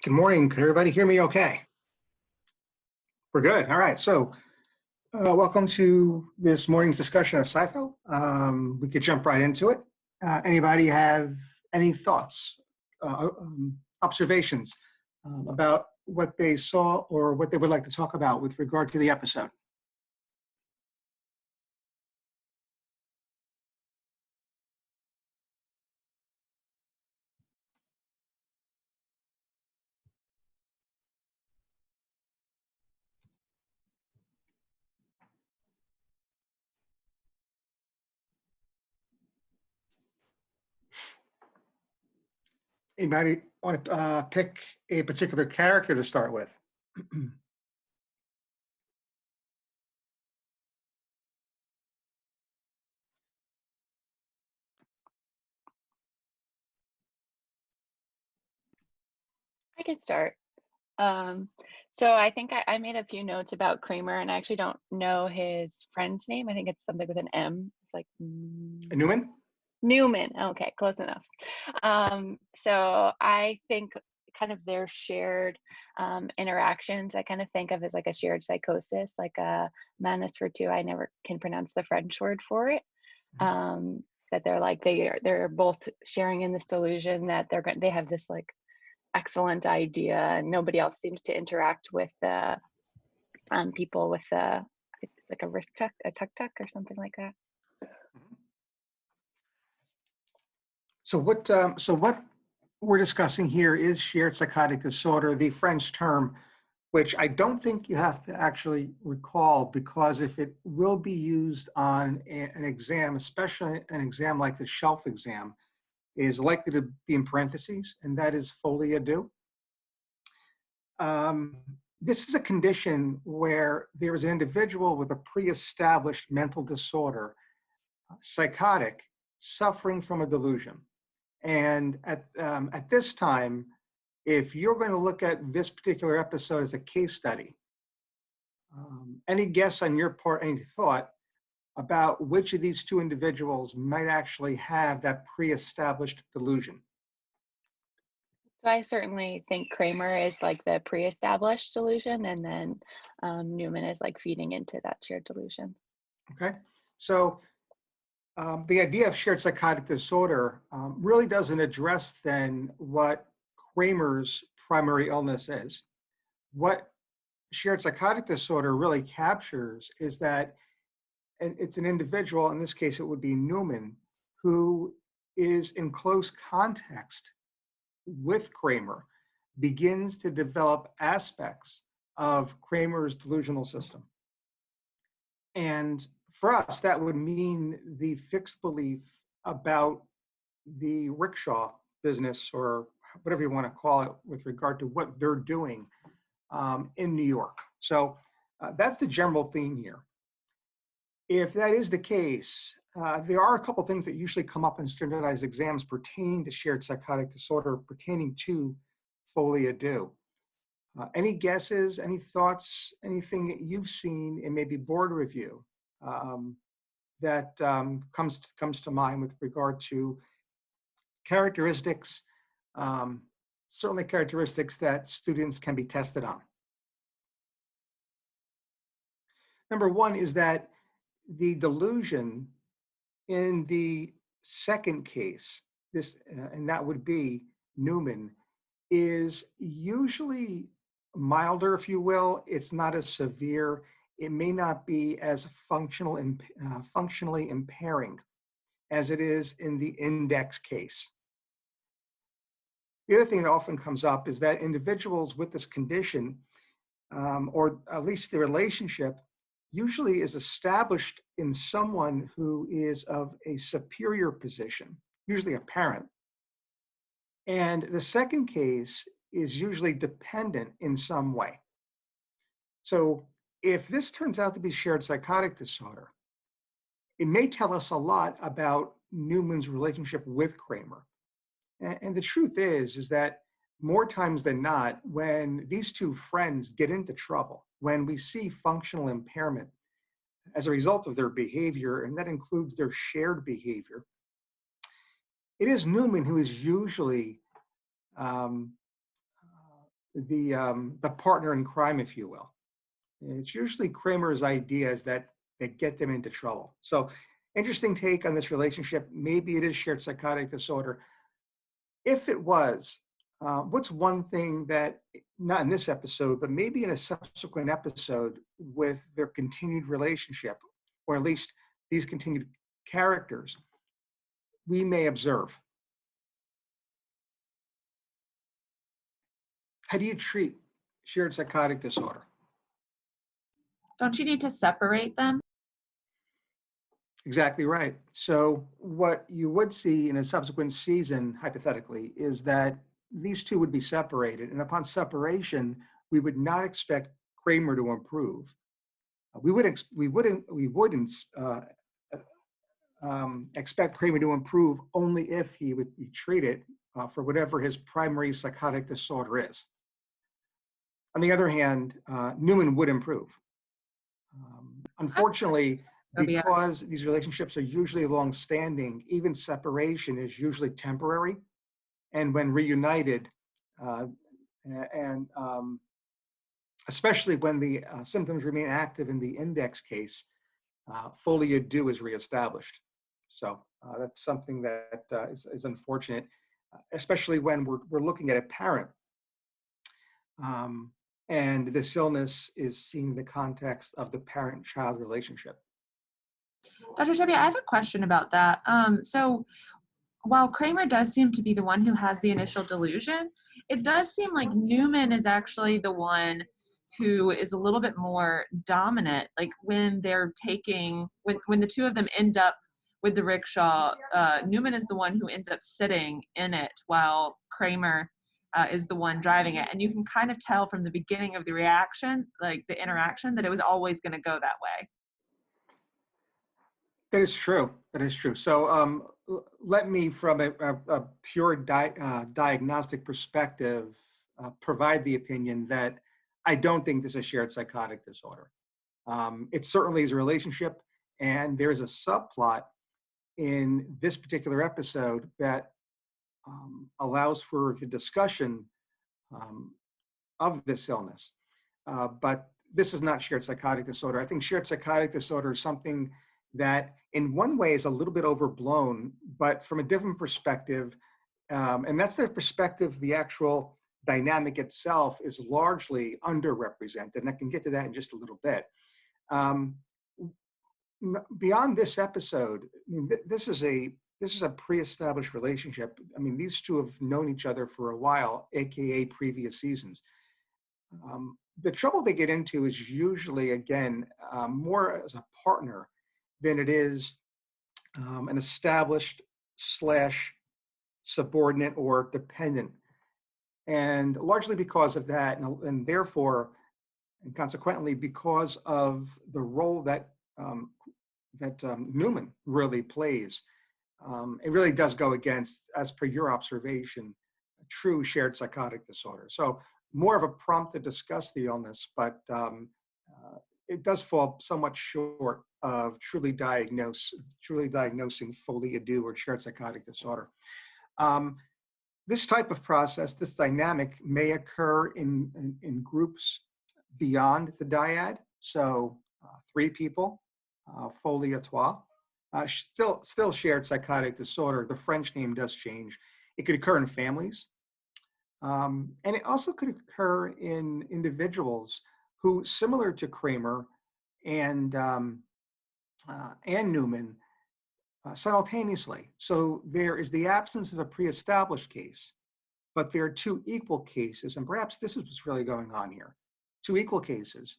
Good morning. Could everybody hear me okay? We're good. All right. So welcome to this morning's discussion of Psyfeld. We could jump right into it. Anybody have any thoughts, observations about what they saw or what they would like to talk about with regard to the episode? Anybody want to pick a particular character to start with? I could start. Um, so I think I made a few notes about Kramer, and I actually don't know his friend's name. I think it's something with an M. It's like Newman? Newman. Okay, close enough. So I think kind of their shared interactions, I kind of think of as like a shared psychosis, like a manus virtu. I never can pronounce the French word for it. That they're like they're both sharing in this delusion that they have this like excellent idea and nobody else seems to interact with the people with the it's like a tuk-tuk or something like that. So what we're discussing here is shared psychotic disorder, the French term, which I don't think you have to actually recall, because if it will be used on an exam, especially an exam like the shelf exam, is likely to be in parentheses, and that is folie à deux. This is a condition where there is an individual with a pre-established mental disorder, psychotic, suffering from a delusion. And at this time, if you're going to look at this particular episode as a case study, any guess on your part, any thought about which of these two individuals might actually have that pre-established delusion? So I certainly think Kramer is like the pre-established delusion, and then Newman is like feeding into that shared delusion. Okay, so the idea of shared psychotic disorder really doesn't address then what Kramer's primary illness is. What shared psychotic disorder really captures is that it's an individual, in this case it would be Newman, who is in close context with Kramer, begins to develop aspects of Kramer's delusional system. And for us, that would mean the fixed belief about the rickshaw business, or whatever you want to call it, with regard to what they're doing in New York. So that's the general theme here. If that is the case, there are a couple things that usually come up in standardized exams pertaining to shared psychotic disorder, pertaining to folie à deux. Any guesses, any thoughts, anything that you've seen in maybe board review that comes to mind with regard to characteristics, certainly characteristics that students can be tested on? Number one is that the delusion in the second case, and that would be Newman, is usually milder, if you will. It's not as severe. It may not be as functionally impairing as it is in the index case. The other thing that often comes up is that individuals with this condition, or at least the relationship, usually is established in someone who is of a superior position, usually a parent. And the second case is usually dependent in some way. So if this turns out to be shared psychotic disorder, it may tell us a lot about Newman's relationship with Kramer. And the truth is that more times than not, when these two friends get into trouble, when we see functional impairment as a result of their behavior, and that includes their shared behavior, it is Newman who is usually the partner in crime, if you will. It's usually Kramer's ideas that get them into trouble. So, interesting take on this relationship. Maybe it is shared psychotic disorder. If it was, what's one thing that, not in this episode, but maybe in a subsequent episode with their continued relationship, or at least these continued characters, we may observe? How do you treat shared psychotic disorder? Don't you need to separate them? Exactly right. So, what you would see in a subsequent season, hypothetically, is that these two would be separated. And upon separation, we would not expect Kramer to improve. We wouldn't expect Kramer to improve only if he would be treated for whatever his primary psychotic disorder is. On the other hand, Newman would improve. Unfortunately, Oh, yeah. because these relationships are usually long-standing, even separation is usually temporary. And when reunited, uh, and especially when the symptoms remain active in the index case, folia do is reestablished. So that's something that is unfortunate, especially when we're looking at a parent. And this illness is seen in the context of the parent-child relationship. Dr. Tibby, I have a question about that. So while Kramer does seem to be the one who has the initial delusion, it does seem like Newman is actually the one who is a little bit more dominant. Like when they're taking, when the two of them end up with the rickshaw, Newman is the one who ends up sitting in it while Kramer is the one driving it. And you can kind of tell from the beginning of the reaction, like the interaction, that it was always going to go that way. That is true. That is true. So let me, from a pure diagnostic perspective, provide the opinion that I don't think this is shared psychotic disorder. It certainly is a relationship, and there's a subplot in this particular episode that allows for the discussion um, of this illness. But this is not shared psychotic disorder. I think shared psychotic disorder is something that in one way is a little bit overblown, but from a different perspective, and that's the perspective, the actual dynamic itself is largely underrepresented. And I can get to that in just a little bit. Um, Beyond this episode, I mean, this is a pre-established relationship. I mean, these two have known each other for a while, AKA previous seasons. The trouble they get into is usually, again, more as a partner than it is an established slash subordinate or dependent. And largely because of that, and therefore, and consequently, because of the role that Newman really plays, it really does go against, as per your observation, a true shared psychotic disorder. So more of a prompt to discuss the illness, but it does fall somewhat short of truly diagnosing folie à deux or shared psychotic disorder. This type of process, this dynamic, may occur in groups beyond the dyad. So 3 people, folie à trois. Still shared psychotic disorder. The French name does change. It could occur in families. And it also could occur in individuals who, similar to Kramer and Newman, simultaneously. So there is the absence of a pre-established case, but there are 2 equal cases, and perhaps this is what's really going on here. 2 equal cases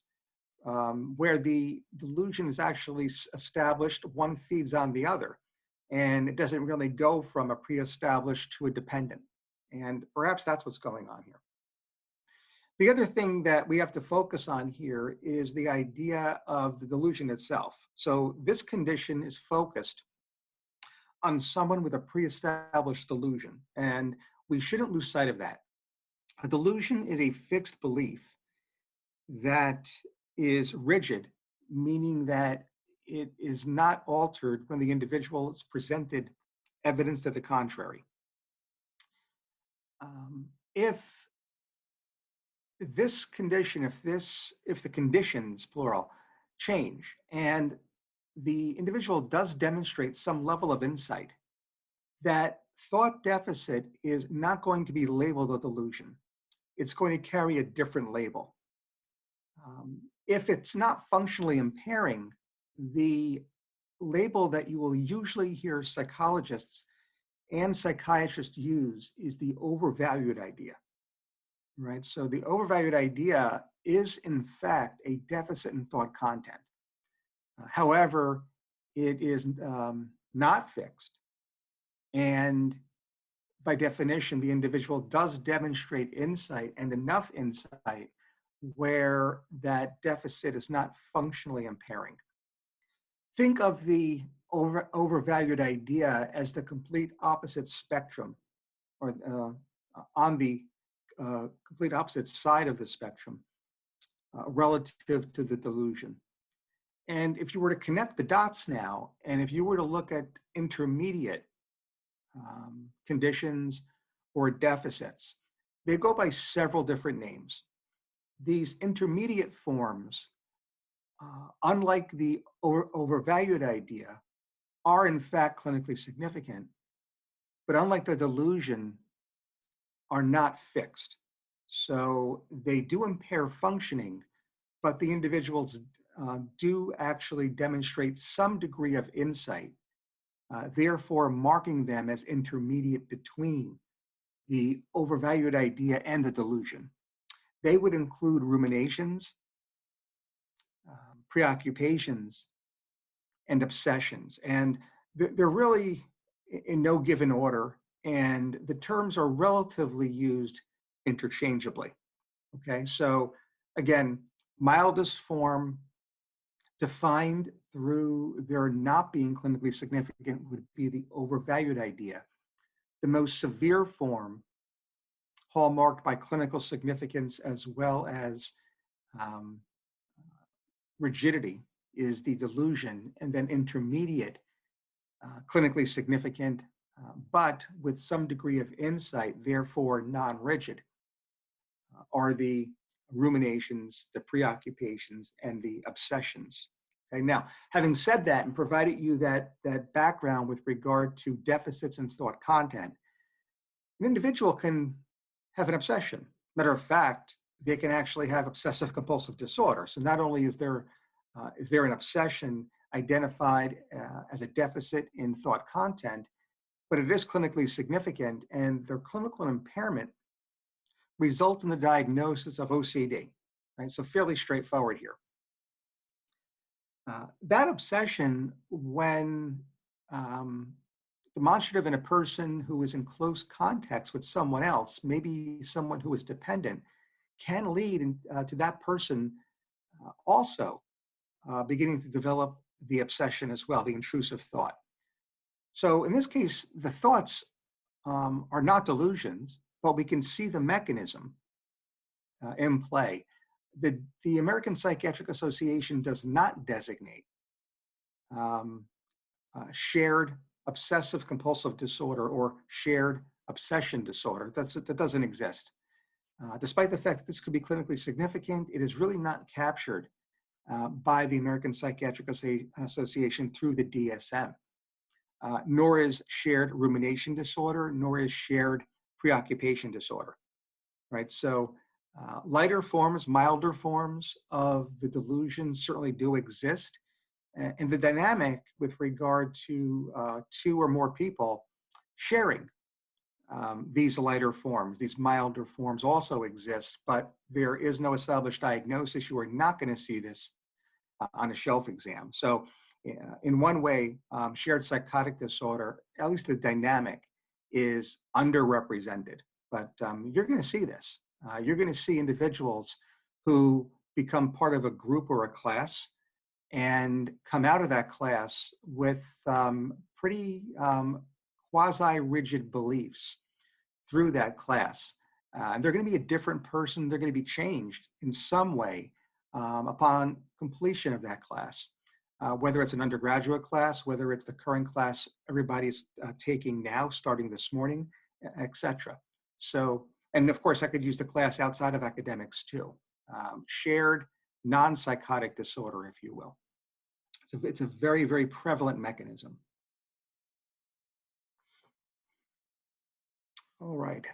where the delusion is actually established, one feeds on the other, and it doesn't really go from a pre-established to a dependent. And perhaps that's what's going on here. The other thing that we have to focus on here is the idea of the delusion itself. So this condition is focused on someone with a pre-established delusion, and we shouldn't lose sight of that. A delusion is a fixed belief that is rigid, meaning that it is not altered when the individual is presented evidence to the contrary. If this condition, if the conditions, plural, change, and the individual does demonstrate some level of insight, that thought deficit is not going to be labeled a delusion. It's going to carry a different label. If it's not functionally impairing, the label that you will usually hear psychologists and psychiatrists use is the overvalued idea, right? So the overvalued idea is, in fact, a deficit in thought content. However, it is not fixed. And by definition, the individual does demonstrate insight, and enough insight where that deficit is not functionally impairing. Think of the overvalued idea as the complete opposite spectrum, or on the complete opposite side of the spectrum relative to the delusion. And if you were to connect the dots now, and if you were to look at intermediate conditions or deficits, they go by several different names. These intermediate forms, unlike the overvalued idea, are in fact clinically significant, but unlike the delusion, are not fixed. So they do impair functioning, but the individuals do actually demonstrate some degree of insight, therefore marking them as intermediate between the overvalued idea and the delusion. They would include ruminations, preoccupations, and obsessions. And they're really in no given order, and the terms are relatively used interchangeably. Okay, so again, mildest form defined through their not being clinically significant would be the overvalued idea. The most severe form, hallmarked by clinical significance as well as rigidity, is the delusion, and then intermediate, clinically significant, but with some degree of insight, therefore non-rigid, are the ruminations, the preoccupations, and the obsessions. Okay, now, having said that and provided you that background with regard to deficits in thought content, an individual can have an obsession. Matter of fact, they can actually have obsessive compulsive disorder. So not only is there an obsession identified as a deficit in thought content, but it is clinically significant, and their clinical impairment results in the diagnosis of OCD, right? So fairly straightforward here. That obsession, when demonstrative in a person who is in close contact with someone else, maybe someone who is dependent, can lead to that person also beginning to develop the obsession as well, the intrusive thought. So in this case, the thoughts are not delusions, but we can see the mechanism in play. The American Psychiatric Association does not designate shared obsessive compulsive disorder or shared obsession disorder. That doesn't exist. Despite the fact that this could be clinically significant, it is really not captured by the American Psychiatric Association through the DSM, nor is shared rumination disorder, nor is shared preoccupation disorder, right? So lighter forms, milder forms of the delusion certainly do exist. And the dynamic with regard to two or more people sharing these lighter forms, these milder forms also exist, but there is no established diagnosis. You are not going to see this on a shelf exam. So in one way, shared psychotic disorder, at least the dynamic, is underrepresented, but you're going to see this. You're going to see individuals who become part of a group or a class and come out of that class with pretty quasi-rigid beliefs through that class. And they're going to be a different person. They're going to be changed in some way upon completion of that class, whether it's an undergraduate class, whether it's the current class everybody's taking now, starting this morning, etc. So And of course, I could use the class outside of academics too. Shared non-psychotic disorder, if you will. So it's a very, very prevalent mechanism. All right.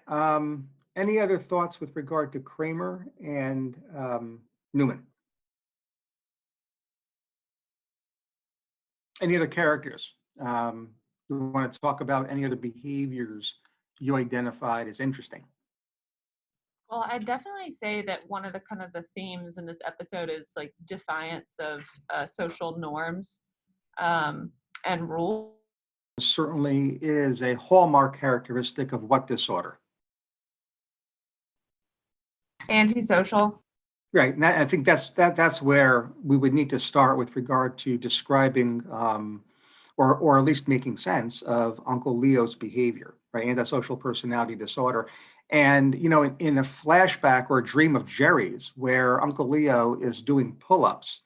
Any other thoughts with regard to Kramer and Newman? Any other characters? We want to talk about any other behaviors you identified as interesting? Well, I'd definitely say that one of the kind of the themes in this episode is like defiance of social norms and rules. Certainly is a hallmark characteristic of what disorder? Antisocial. Right, and I think that's where we would need to start with regard to describing, or at least making sense of Uncle Leo's behavior, right? Antisocial personality disorder, and in a flashback or a dream of Jerry's, where Uncle Leo is doing pull-ups,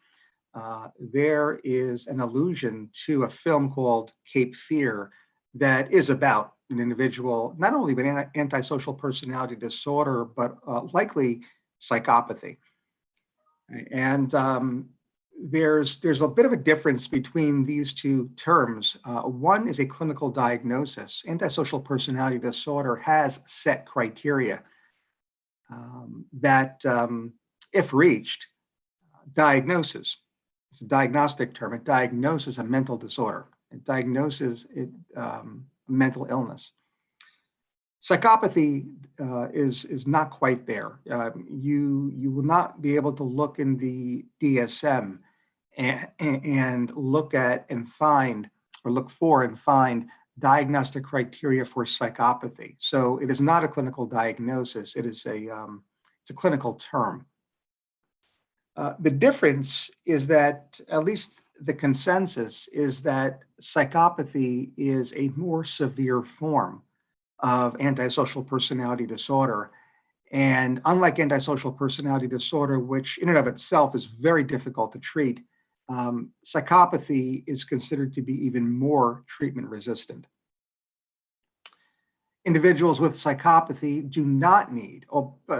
there is an allusion to a film called Cape Fear that is about an individual not only with antisocial personality disorder, but likely psychopathy. And there's a bit of a difference between these two terms. One is a clinical diagnosis. Antisocial personality disorder has set criteria that, if reached, diagnoses. It's a diagnostic term. It diagnoses a mental disorder. It diagnoses mental illness. Psychopathy is not quite there. You will not be able to look in the DSM and look at and find, or look for and find, diagnostic criteria for psychopathy. So it is not a clinical diagnosis. It is it's a clinical term. The difference is that, at least the consensus is that psychopathy is a more severe form of antisocial personality disorder. And unlike antisocial personality disorder, which in and of itself is very difficult to treat, psychopathy is considered to be even more treatment resistant. Individuals with psychopathy do not need,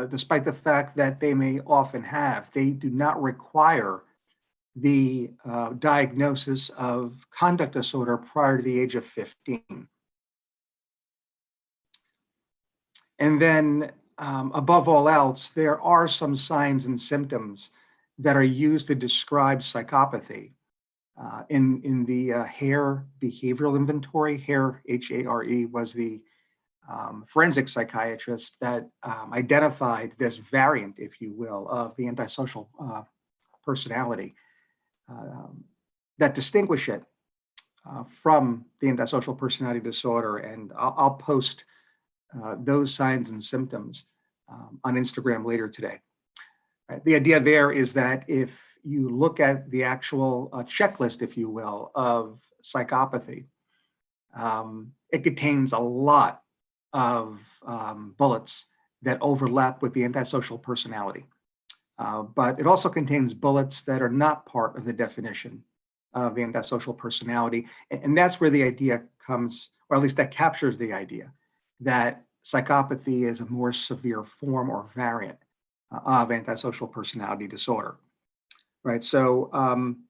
despite the fact that they may often have, they do not require the diagnosis of conduct disorder prior to the age of 15. And then, above all else, there are some signs and symptoms that are used to describe psychopathy. In the Hare Behavioral Inventory, Hare, H-A-R-E, was the forensic psychiatrist that identified this variant, if you will, of the antisocial personality that distinguish it from the antisocial personality disorder. And I'll post those signs and symptoms on Instagram later today. Right? The idea there is that if you look at the actual checklist, if you will, of psychopathy, it contains a lot of bullets that overlap with the antisocial personality. But it also contains bullets that are not part of the definition of the antisocial personality. And that's where the idea comes, or at least that captures the idea, that psychopathy is a more severe form or variant of antisocial personality disorder. Right, so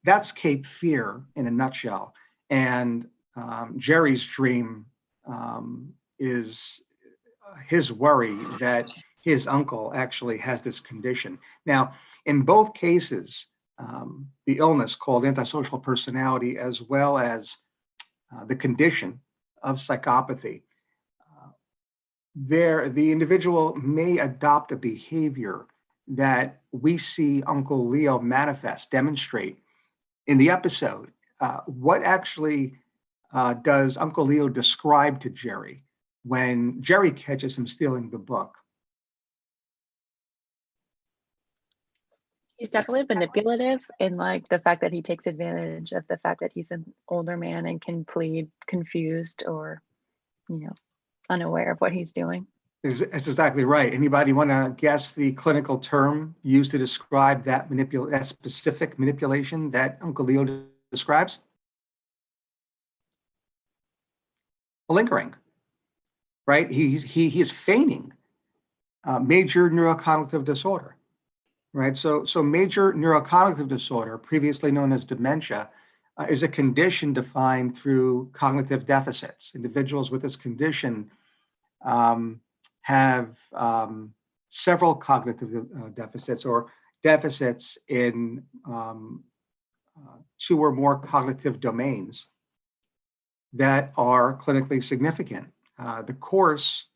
that's Cape Fear in a nutshell. And Jerry's dream is his worry that his uncle actually has this condition. Now, in both cases, the illness called antisocial personality, as well as the condition of psychopathy, the individual may adopt a behavior that we see Uncle Leo demonstrate in the episode. What actually does Uncle Leo describe to Jerry when Jerry catches him stealing the book? He's definitely manipulative in like the fact that he takes advantage of the fact that he's an older man and can plead confused or, unaware of what he's doing. That's exactly right. Anybody want to guess the clinical term used to describe that specific manipulation that Uncle Leo describes? Malinkering, right? He is feigning. major neurocognitive disorder, right? So major neurocognitive disorder, previously known as dementia, is a condition defined through cognitive deficits. Individuals with this condition have several cognitive deficits or deficits in two or more cognitive domains that are clinically significant. The course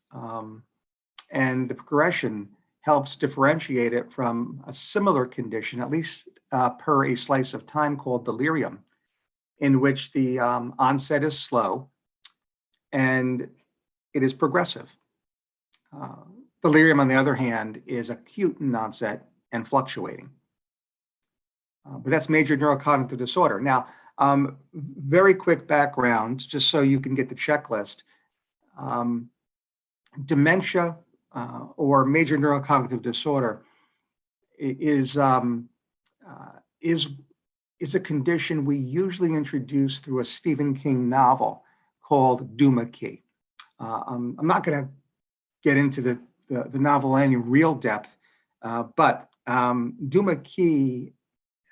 and the progression helps differentiate it from a similar condition, at least per a slice of time, called delirium, in which the onset is slow and it is progressive. Delirium, on the other hand, is acute in onset and fluctuating. But that's major neurocognitive disorder. Now, very quick background, just so you can get the checklist. Dementia or major neurocognitive disorder is a condition we usually introduce through a Stephen King novel called Duma Key. I'm not going to get into the novel in any real depth, but Duma Key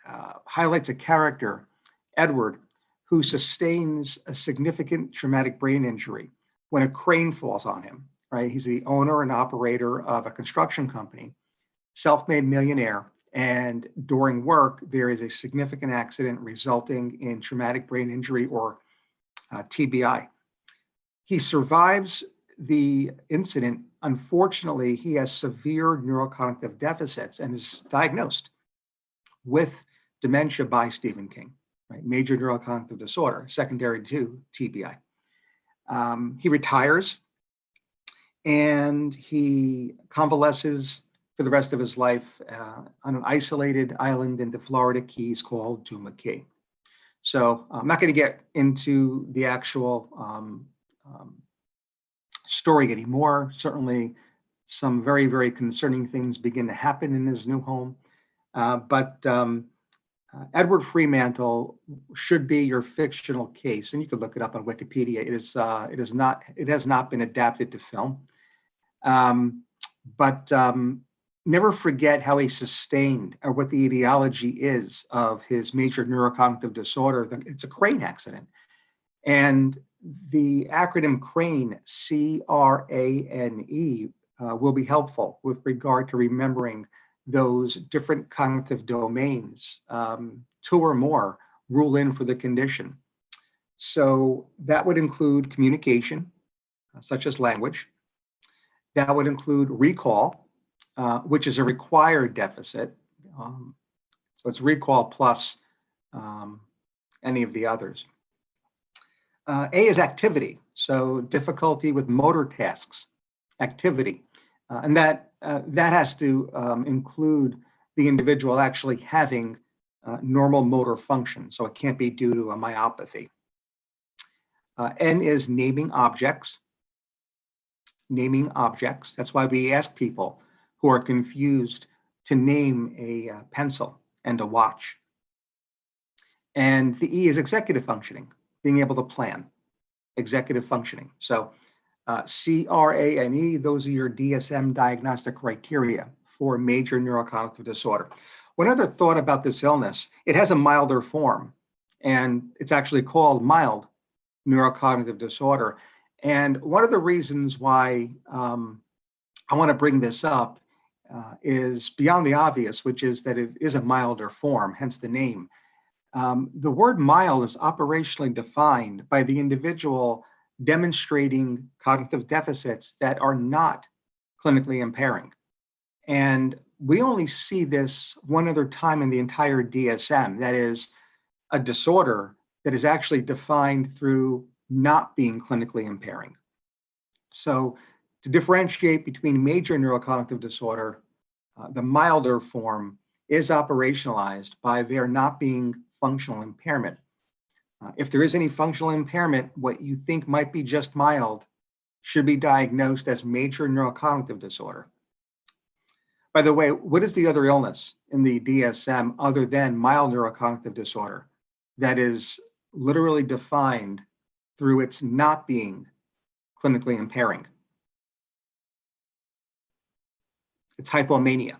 highlights a character, Edward, who sustains a significant traumatic brain injury when a crane falls on him, right? He's the owner and operator of a construction company, self-made millionaire, and during work, there is a significant accident resulting in traumatic brain injury, or TBI. He survives the incident. Unfortunately, he has severe neurocognitive deficits and is diagnosed with dementia by Stephen King, right? Major neurocognitive disorder, secondary to TBI. He retires and he convalesces for the rest of his life on an isolated island in the Florida Keys called Duma Key. So I'm not going to get into the actual story anymore. Certainly some very, very concerning things begin to happen in his new home. But Edward Fremantle should be your fictional case, and you could look it up on Wikipedia. It has not been adapted to film. But never forget how he sustained, or what the etiology is of his major neurocognitive disorder. It's a crane accident. And the acronym CRANE, C-R-A-N-E, will be helpful with regard to remembering those different cognitive domains. Two or more rule in for the condition. So that would include communication, such as language. That would include recall, which is a required deficit. So it's recall plus any of the others. A is activity, so difficulty with motor tasks, activity. And that has to include the individual actually having normal motor function, so it can't be due to a myopathy. N is naming objects. Naming objects. That's why we ask people who are confused to name a pencil and a watch. And the E is executive functioning, being able to plan, executive functioning. So CRANE, those are your DSM diagnostic criteria for major neurocognitive disorder. One other thought about this illness, it has a milder form, and it's actually called mild neurocognitive disorder. And one of the reasons why I want to bring this up is beyond the obvious, which is that it is a milder form, hence the name. The word mild is operationally defined by the individual demonstrating cognitive deficits that are not clinically impairing. And we only see this one other time in the entire DSM, that is a disorder that is actually defined through not being clinically impairing. So to differentiate between major neurocognitive disorder, the milder form is operationalized by there not being functional impairment. If there is any functional impairment, what you think might be just mild should be diagnosed as major neurocognitive disorder. By the way, what is the other illness in the DSM other than mild neurocognitive disorder that is literally defined through its not being clinically impairing? It's hypomania.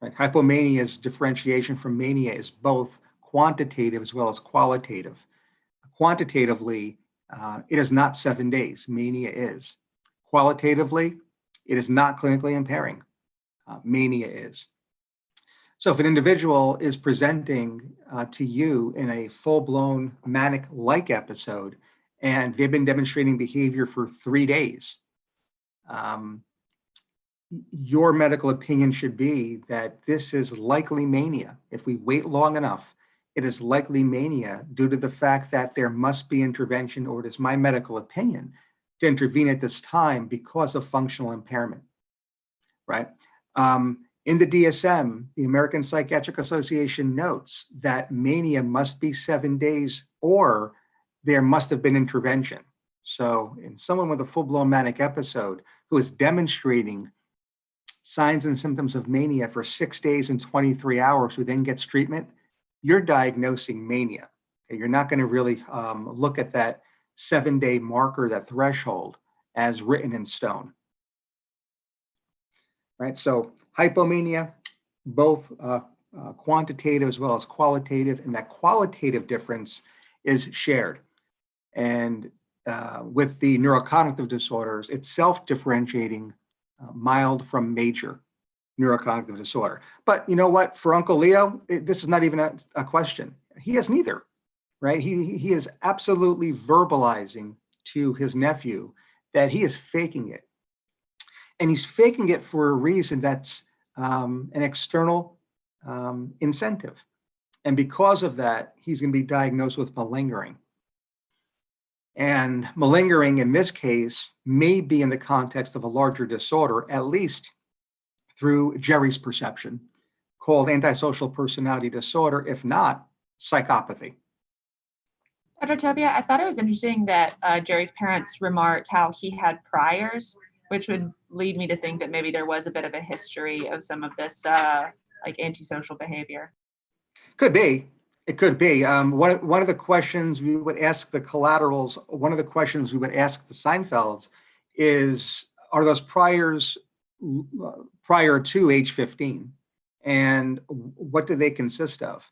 Right? Hypomania's differentiation from mania is both quantitative as well as qualitative. Quantitatively, it is not 7 days. Mania is. Qualitatively, it is not clinically impairing. Mania is. So if an individual is presenting to you in a full-blown manic-like episode and they've been demonstrating behavior for 3 days, your medical opinion should be that this is likely mania. If we wait long enough, it is likely mania due to the fact that there must be intervention, or it is my medical opinion to intervene at this time because of functional impairment, right? In the DSM, the American Psychiatric Association notes that mania must be 7 days or there must have been intervention. So in someone with a full-blown manic episode who is demonstrating signs and symptoms of mania for 6 days and 23 hours who then gets treatment, you're diagnosing mania. Okay? You're not going to really look at that 7-day marker, that threshold, as written in stone. Right? So hypomania, both quantitative as well as qualitative, and that qualitative difference is shared. And with the neurocognitive disorders, it's self-differentiating, mild from major neurocognitive disorder. But you know what? For Uncle Leo, this is not even a question. He has neither, right? He is absolutely verbalizing to his nephew that he is faking it. And he's faking it for a reason that's an external incentive. And because of that, he's going to be diagnosed with malingering. And malingering in this case may be in the context of a larger disorder, at least through Jerry's perception, called antisocial personality disorder, if not psychopathy. Dr. Tobia, I thought it was interesting that Jerry's parents remarked how he had priors, which would lead me to think that maybe there was a bit of a history of some of this like antisocial behavior. Could be. It could be. One of the questions we would ask the collaterals, one of the questions we would ask the Seinfelds is, are those priors prior to age 15? And what do they consist of?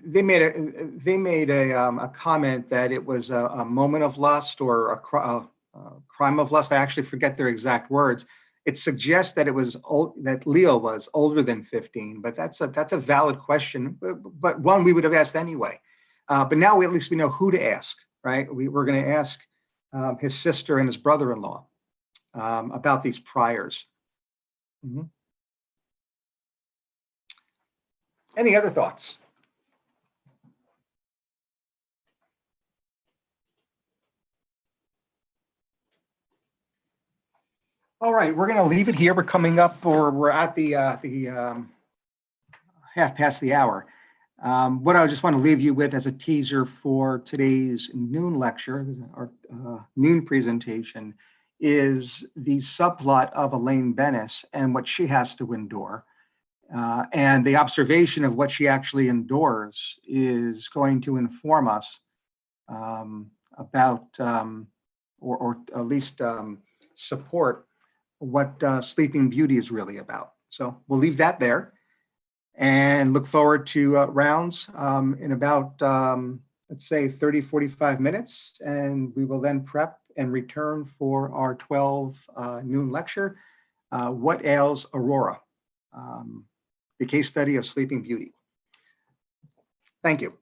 They made a comment that it was a moment of lust or a crime of lust. I actually forget their exact words. It suggests that that Leo was older than 15, but that's a valid question, but one we would have asked anyway. But now at least we know who to ask, right? We're going to ask his sister and his brother-in-law about these priors. Mm-hmm. Any other thoughts? All right, we're going to leave it here. We're coming up, or we're at the half past the hour. What I just want to leave you with as a teaser for today's noon lecture, our noon presentation, is the subplot of Elaine Bennis and what she has to endure. And the observation of what she actually endures is going to inform us about, or at least support what Sleeping Beauty is really about. So we'll leave that there and look forward to rounds in about, let's say 30, 45 minutes. And we will then prep and return for our 12 noon lecture, What Ails Aurora? The case study of Sleeping Beauty. Thank you.